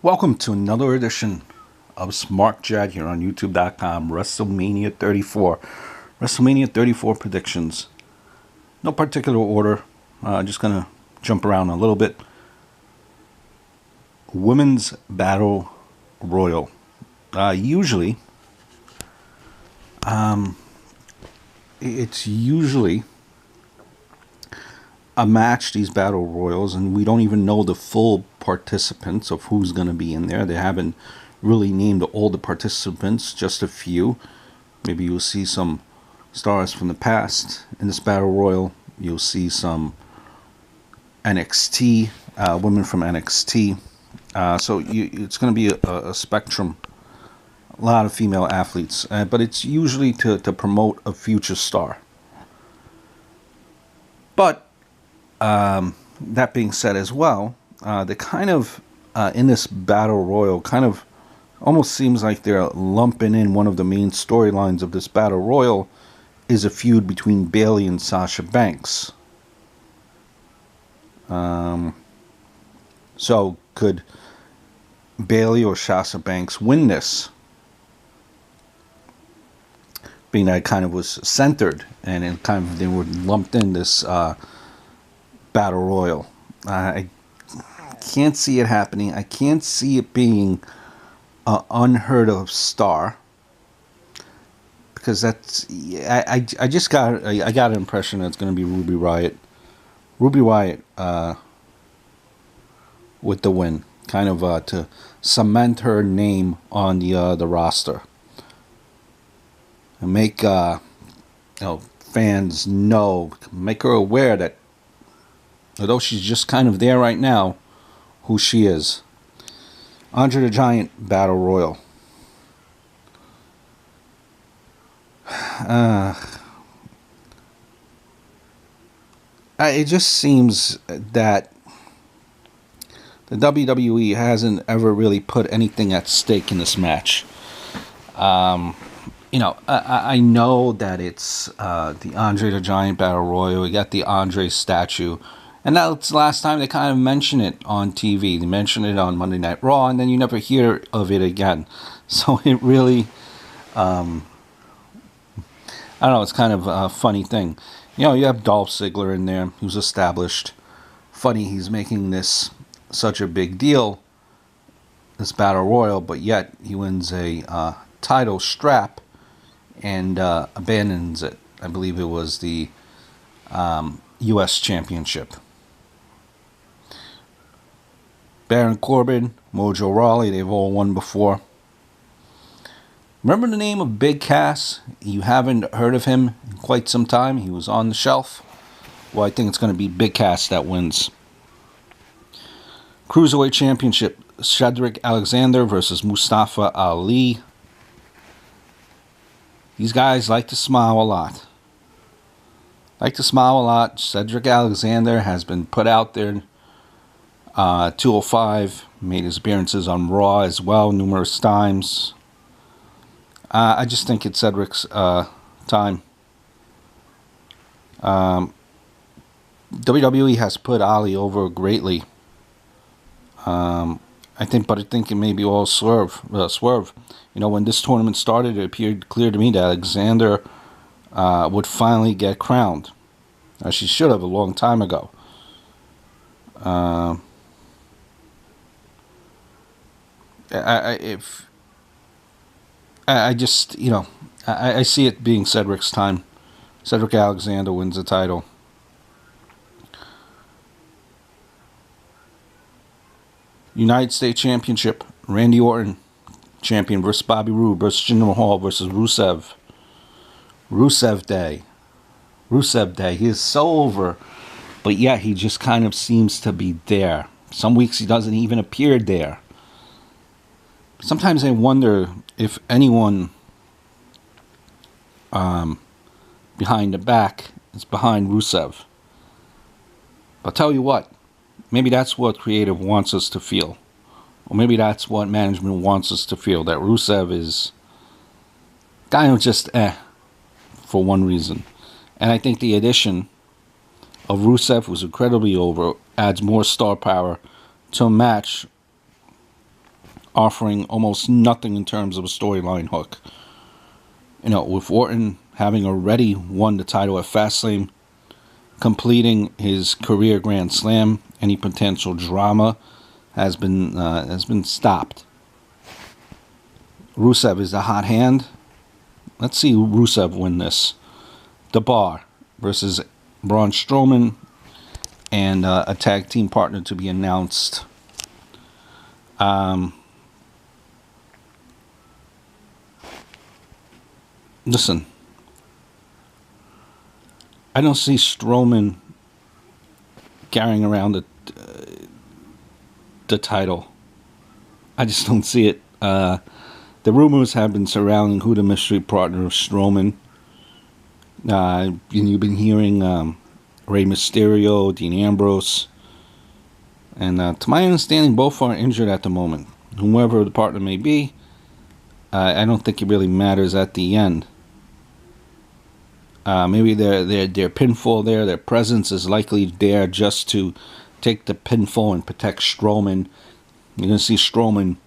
Welcome to another edition of Smart Jad here on YouTube.com. Wrestlemania 34. Wrestlemania 34 predictions. No particular order. Just going to jump around a little bit. Women's Battle Royal. Usually, it's usually a match, these battle royals, and we don't even know the full participants of who's going to be in there. They haven't really named all the participants, just a few. Maybe you'll see some stars from the past in this battle royal. You'll see some NXT, women from NXT. So it's going to be a spectrum, a lot of female athletes, but it's usually to promote a future star. But that being said as well, they kind of, in this battle royal, kind of almost seems like they're lumping in one of the main storylines of this battle royal is a feud between Bayley and Sasha Banks. So could Bayley or Sasha Banks win this? Being that it kind of was centered and it kind of they were lumped in this battle royal. I can't see it happening. I can't see it being an unheard of star, because that's I got an impression that it's going to be Ruby Riott with the win, kind of to cement her name on the roster and make fans know, make her aware that although she's just kind of there right now, who she is. Andre the Giant Battle Royal. It just seems that the WWE hasn't ever really put anything at stake in this match. I know that it's the Andre the Giant Battle Royal. We got the Andre statue. And that's the last time they kind of mention it on TV. They mention it on Monday Night Raw, and then you never hear of it again. So it really, I don't know, it's kind of a funny thing. You have Dolph Ziggler in there, who's established. Funny he's making this such a big deal, this Battle Royal, but yet he wins a title strap and abandons it. I believe it was the U.S. Championship. Baron Corbin, Mojo Rawley, they've all won before. Remember the name of Big Cass? You haven't heard of him in quite some time. He was on the shelf. Well, I think it's going to be Big Cass that wins. Cruiserweight Championship, Cedric Alexander versus Mustafa Ali. These guys like to smile a lot. Cedric Alexander has been put out there. 205, made his appearances on Raw as well numerous times. I just think it's Cedric's time. WWE has put Ali over greatly. I think it may be all swerve. When this tournament started, it appeared clear to me that Alexander would finally get crowned. She should have a long time ago. I see it being Cedric's time. Cedric Alexander wins the title. United States Championship, Randy Orton, champion versus Bobby Roode versus Jinder Mahal versus Rusev. Rusev Day. He is so over, but yet he just kind of seems to be there. Some weeks he doesn't even appear there. Sometimes I wonder if anyone behind the back is behind Rusev. But I'll tell you what, maybe that's what creative wants us to feel. Or maybe that's what management wants us to feel, that Rusev is kind of just for one reason. And I think the addition of Rusev was incredibly over, adds more star power to a match offering almost nothing in terms of a storyline hook. With Orton having already won the title at Fastlane, completing his career Grand Slam, any potential drama has been stopped. Rusev is the hot hand. Let's see Rusev win this. The Bar versus Braun Strowman, and a tag team partner to be announced. Listen, I don't see Strowman carrying around the title. I just don't see it. The rumors have been surrounding who the mystery partner of Strowman. You've been hearing Rey Mysterio, Dean Ambrose, and to my understanding, both are injured at the moment. Whoever the partner may be, I don't think it really matters at the end. Maybe their pinfall there, their presence is likely there just to take the pinfall and protect Strowman. You're going to see Strowman,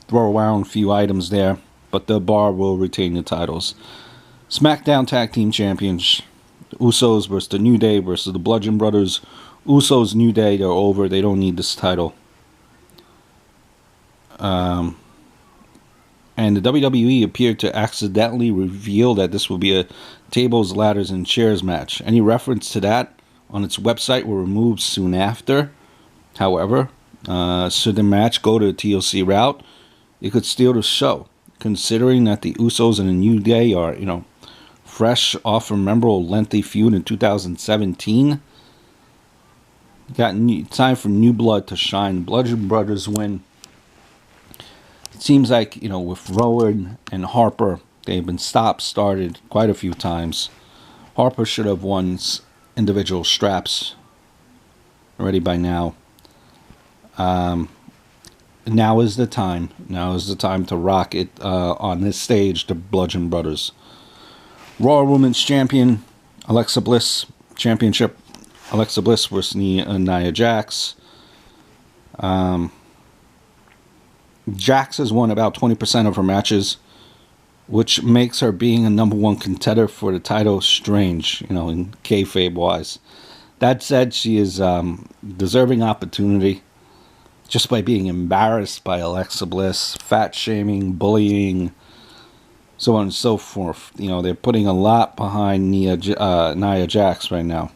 throw around a few items there, but the Bar will retain the titles. SmackDown Tag Team Champions, the Usos versus the New Day versus the Bludgeon Brothers. Usos, New Day, they're over. They don't need this title. And the WWE appeared to accidentally reveal that this will be a tables, ladders, and chairs match. Any reference to that on its website were removed soon after. However, should the match go to the TLC route, it could steal the show. Considering that the Usos and the New Day are, fresh off a memorable lengthy feud in 2017, got time for new blood to shine. Bludgeon Brothers win. It seems like, with Rowan and Harper, they've been started quite a few times. Harper should have won individual straps already by now. Now is the time. Now is the time to rock it on this stage, the Bludgeon Brothers. Raw Women's Champion, Alexa Bliss, Championship. Alexa Bliss versus Nia Jax. Jax has won about 20% of her matches, which makes her being a number one contender for the title strange, in kayfabe wise. That said, she is deserving opportunity just by being embarrassed by Alexa Bliss, fat shaming, bullying, so on and so forth. They're putting a lot behind Nia Jax right now.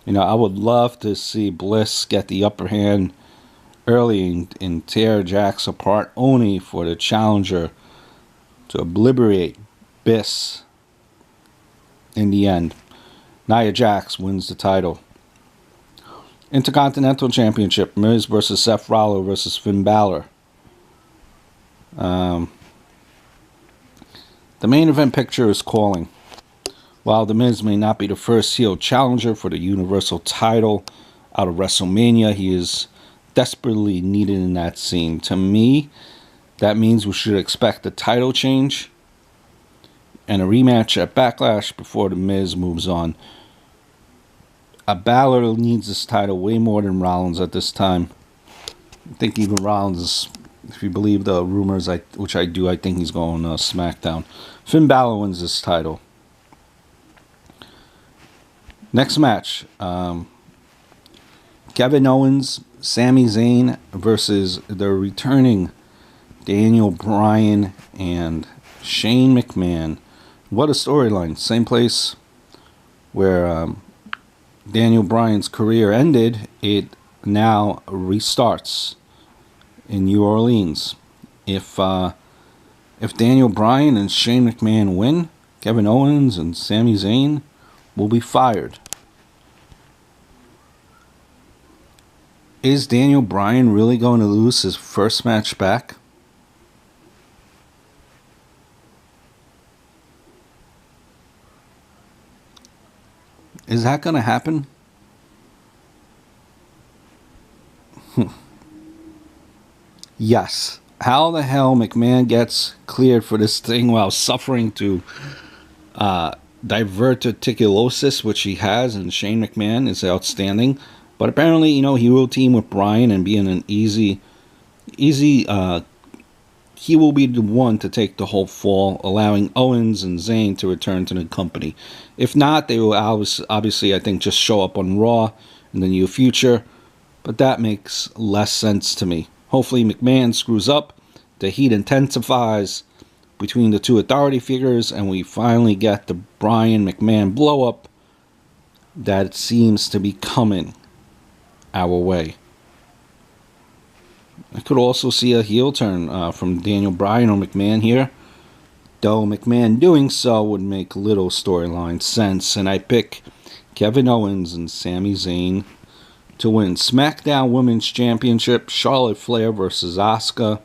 I would love to see Bliss get the upper hand early and tear Jax apart, only for the challenger to obliterate Bliss in the end. Nia Jax wins the title. Intercontinental Championship, Miz versus Seth Rollins versus Finn Balor. The main event picture is calling. While The Miz may not be the first heel challenger for the Universal title out of WrestleMania, he is desperately needed in that scene. To me, that means we should expect a title change and a rematch at Backlash before The Miz moves on. Balor needs this title way more than Rollins at this time. I think even Rollins, if you believe the rumors, which I do, I think he's going SmackDown. Finn Balor wins this title. Next match, Kevin Owens, Sami Zayn versus the returning Daniel Bryan and Shane McMahon. What a storyline. Same place where Daniel Bryan's career ended, it now restarts in New Orleans. If Daniel Bryan and Shane McMahon win, Kevin Owens and Sami Zayn will be fired. Is Daniel Bryan really going to lose his first match back? Is that going to happen? Yes. How the hell McMahon gets cleared for this thing while suffering to diverticulosis, which he has, and Shane McMahon is outstanding. But apparently, he will team with Bryan and being an easy, he will be the one to take the whole fall, allowing Owens and Zayn to return to the company. If not, they will obviously, I think, just show up on Raw in the near future. But that makes less sense to me. Hopefully McMahon screws up, the heat intensifies between the two authority figures, and we finally get the Bryan McMahon blow up that seems to be coming our way. I could also see a heel turn from Daniel Bryan or McMahon here, though McMahon doing so would make little storyline sense, and I pick Kevin Owens and Sami Zayn to win SmackDown Women's Championship, Charlotte Flair versus Asuka.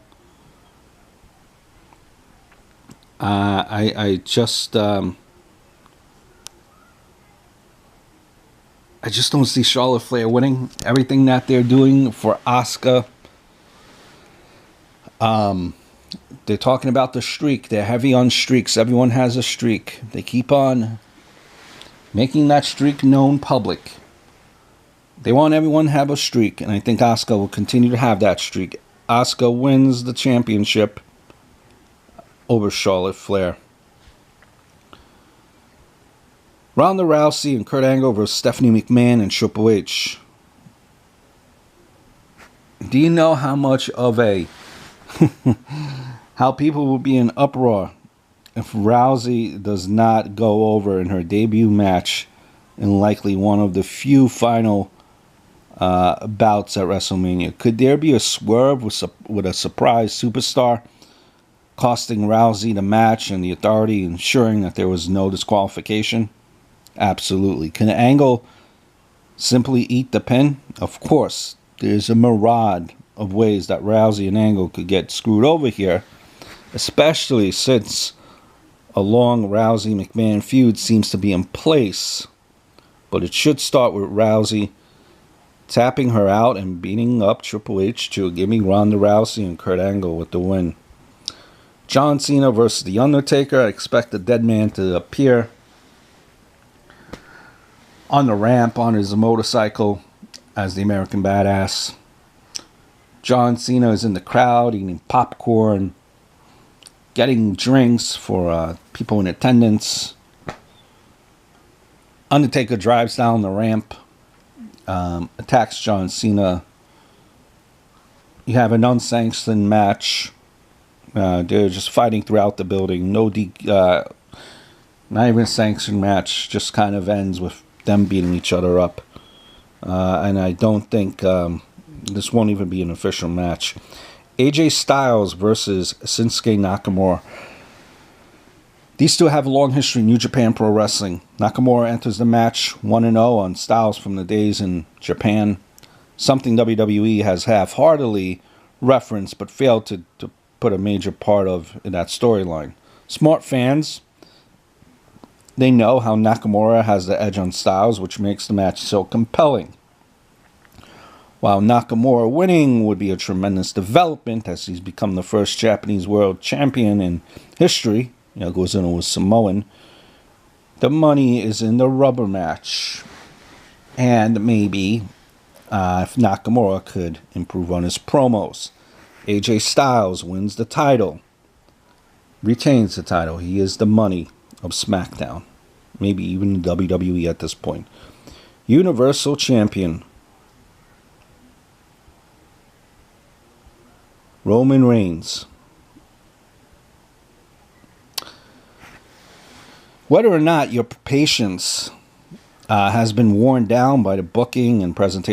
I just don't see Charlotte Flair winning. Everything that they're doing for Asuka, they're talking about the streak. They're heavy on streaks. Everyone has a streak. They keep on making that streak known public. They want everyone to have a streak, and I think Asuka will continue to have that streak. Asuka wins the championship over Charlotte Flair. Ronda Rousey and Kurt Angle versus Stephanie McMahon and Triple H. Do you know how much of a how people will be in uproar if Rousey does not go over in her debut match in likely one of the few final bouts at WrestleMania? Could there be a swerve with a surprise superstar costing Rousey the match and the authority ensuring that there was no disqualification? Absolutely. Can Angle simply eat the pin? Of course. There's a myriad of ways that Rousey and Angle could get screwed over here, especially since a long Rousey-McMahon feud seems to be in place. But it should start with Rousey tapping her out and beating up Triple H to give me Ronda Rousey and Kurt Angle with the win. John Cena versus The Undertaker. I expect the dead man to appear on the ramp on his motorcycle as the American Badass. John Cena is in the crowd eating popcorn, getting drinks for people in attendance. Undertaker drives down the ramp, attacks John Cena. You have an unsanctioned match. They're just fighting throughout the building. Not even a sanctioned match. Just kind of ends with them beating each other up. And I don't think this won't even be an official match. AJ Styles versus Shinsuke Nakamura. These two have a long history in New Japan Pro Wrestling. Nakamura enters the match 1-0 on Styles from the days in Japan. Something WWE has half-heartedly referenced but failed to put a major part of in that storyline. Smart fans, they know how Nakamura has the edge on Styles, which makes the match so compelling. While Nakamura winning would be a tremendous development as he's become the first Japanese world champion in history, goes in with Samoan, the money is in the rubber match. And maybe if Nakamura could improve on his promos. AJ Styles wins the title, retains the title. He is the money of SmackDown, maybe even WWE at this point. Universal Champion Roman Reigns. Whether or not your patience has been worn down by the booking and presentation